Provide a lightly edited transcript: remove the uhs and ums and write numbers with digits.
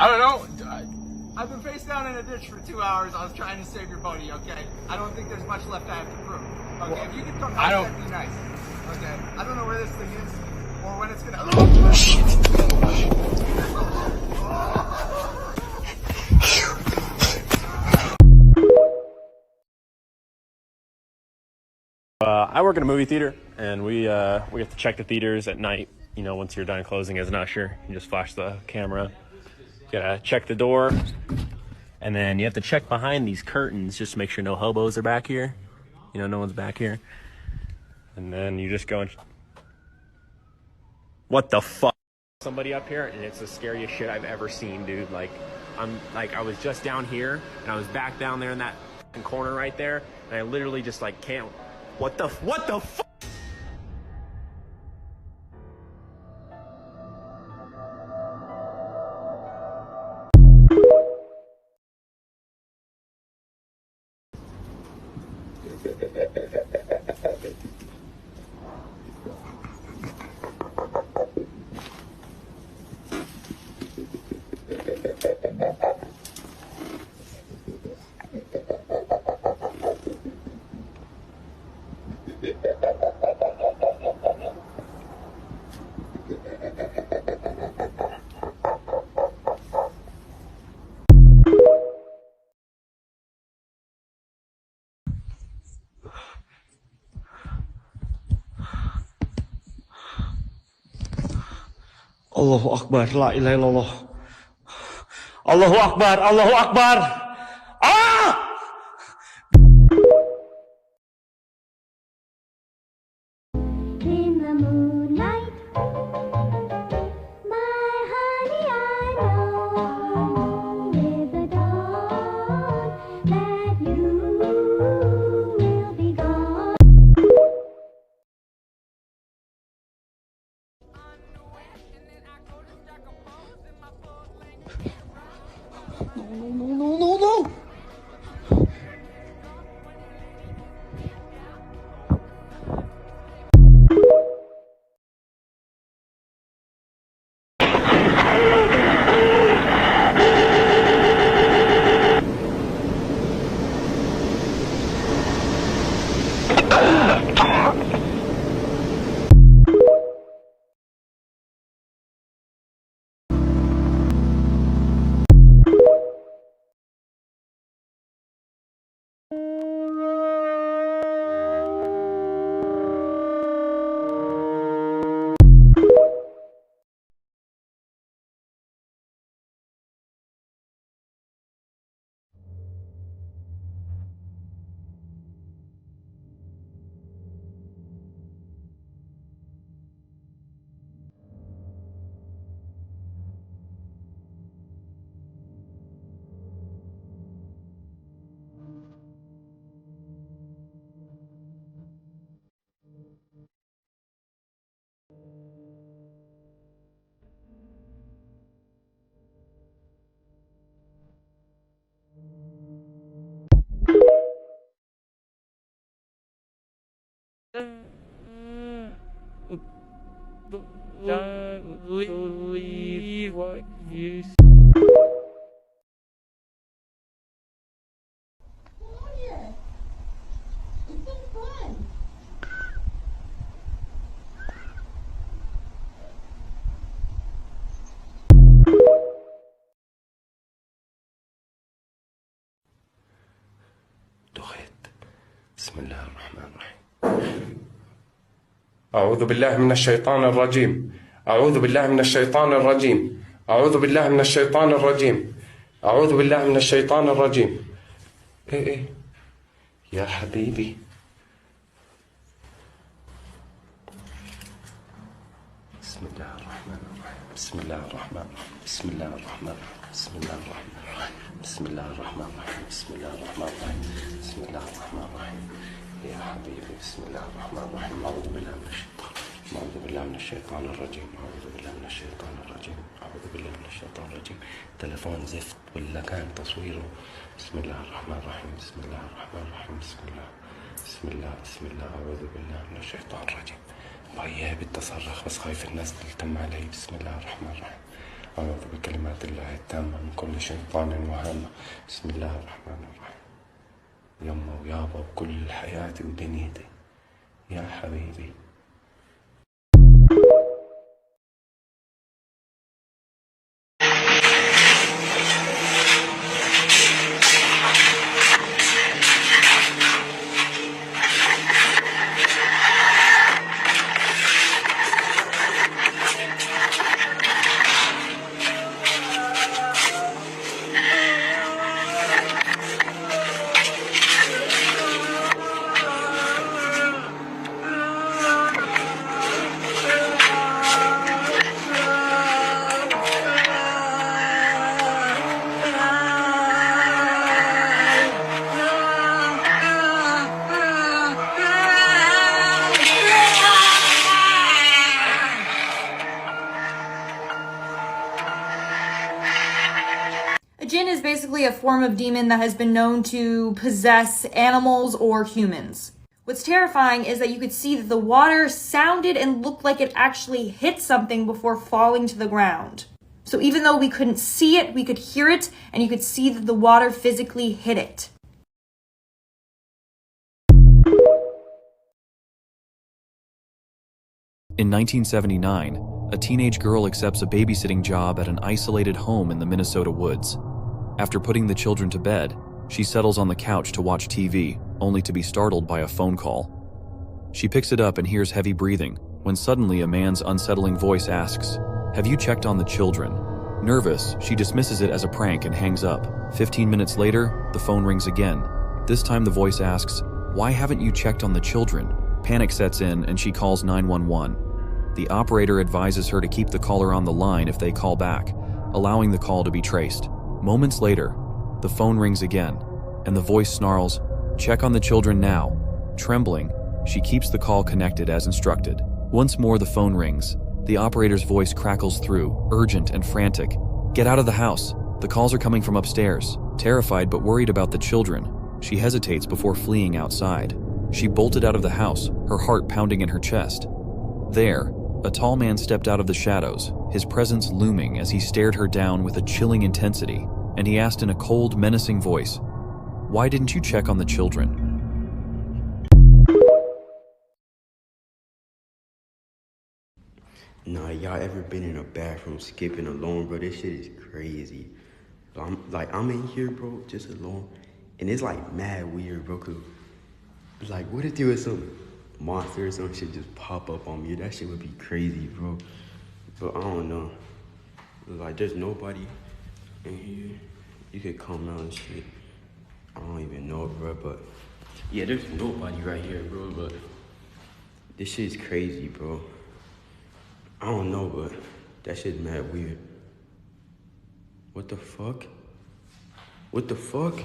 I don't know. I've been face down in a ditch for 2 hours. I was trying to save your buddy, okay? I don't think there's much left I have to prove. Okay, Well, if you can come I back, don't- that'd be nice. Okay, I don't know where this thing is or when it's gonna. Oh, shit! I work in a movie theater, and we have to check the theaters at night. You know, once you're done closing as an usher, you just flash the camera. You gotta check the door, and then you have to check behind these curtains just to make sure no hobos are back here. You know, no one's back here. And then you just go and... What the fuck? Somebody up here, and it's the scariest shit I've ever seen, dude. Like, I was just down here, and I was back down there in that corner right there, and I literally just like can't... What the fuck? Allahu Akbar, la ilaha illallah. Allahu Akbar, Allahu Akbar. Ah! In the moonlight, my honey, I know with the dawn that you will be gone. No. Don't believe what you say. بسم الله الرحمن الرحيم. أعوذ بالله من الشيطان الرجيم. أعوذ بالله من الشيطان الرجيم. أعوذ بالله من الشيطان الرجيم. أعوذ بالله من الشيطان الرجيم. إيه يا حبيبي. بسم الله الرحمن الرحيم. بسم الله الرحمن الرحيم. بسم الله الرحمن الرحيم. بسم الله الرحمن الرحيم. بسم الله الرحمن الرحيم. بسم الله الرحمن الرحيم. بسم الله الرحمن الرحيم. يا حبيبي بسم الله الرحمن الرحيم. أعوذ بالله من الشيطان. أعوذ بالله من الشيطان الرجيم. أعوذ بالله من الشيطان الرجيم. أعوذ بالله من الشيطان الرجيم. تلفون زفت ولا كان تصويره. بسم الله الرحمن الرحيم. بسم الله الرحمن الرحيم. بسم الله بسم الله بسم الله. أعوذ بالله من الشيطان الرجيم. بايا بتصرخ بس خايف الناس تلتم علي. بسم الله الرحمن الرحيم. أعوذ بكلمات الله التامة من كل شيطان وهامة. بسم الله الرحمن الرحيم. يما ويابا بكل حياتي ودنيتي يا حبيبي. A jinn is basically a form of demon that has been known to possess animals or humans. What's terrifying is that you could see that the water sounded and looked like it actually hit something before falling to the ground. So even though we couldn't see it, we could hear it, and you could see that the water physically hit it. In 1979, a teenage girl accepts a babysitting job at an isolated home in the Minnesota woods. After putting the children to bed, she settles on the couch to watch TV, only to be startled by a phone call. She picks it up and hears heavy breathing, when suddenly a man's unsettling voice asks, "Have you checked on the children?" Nervous, she dismisses it as a prank and hangs up. 15 minutes later, the phone rings again. This time the voice asks, "Why haven't you checked on the children?" Panic sets in and she calls 911. The operator advises her to keep the caller on the line if they call back, allowing the call to be traced. Moments later, the phone rings again, and the voice snarls, "Check on the children now." Trembling, she keeps the call connected as instructed. Once more the phone rings. The operator's voice crackles through, urgent and frantic. "Get out of the house. The calls are coming from upstairs." Terrified but worried about the children, she hesitates before fleeing outside. She bolted out of the house, her heart pounding in her chest. There, a tall man stepped out of the shadows, his presence looming as he stared her down with a chilling intensity, and he asked in a cold, menacing voice, "Why didn't you check on the children?" Nah, y'all ever been in a bathroom skipping alone, bro? This shit is crazy. I'm in here, bro, just alone, and it's like mad weird, bro, cause like, what if there was some monster or some shit just pop up on me? That shit would be crazy, bro. But I don't know. Like, there's nobody in here. You could come out and shit. I don't even know, bro, but yeah, there's nobody right here, bro, but this shit's crazy, bro. I don't know, but that shit's mad weird. What the fuck? What the fuck?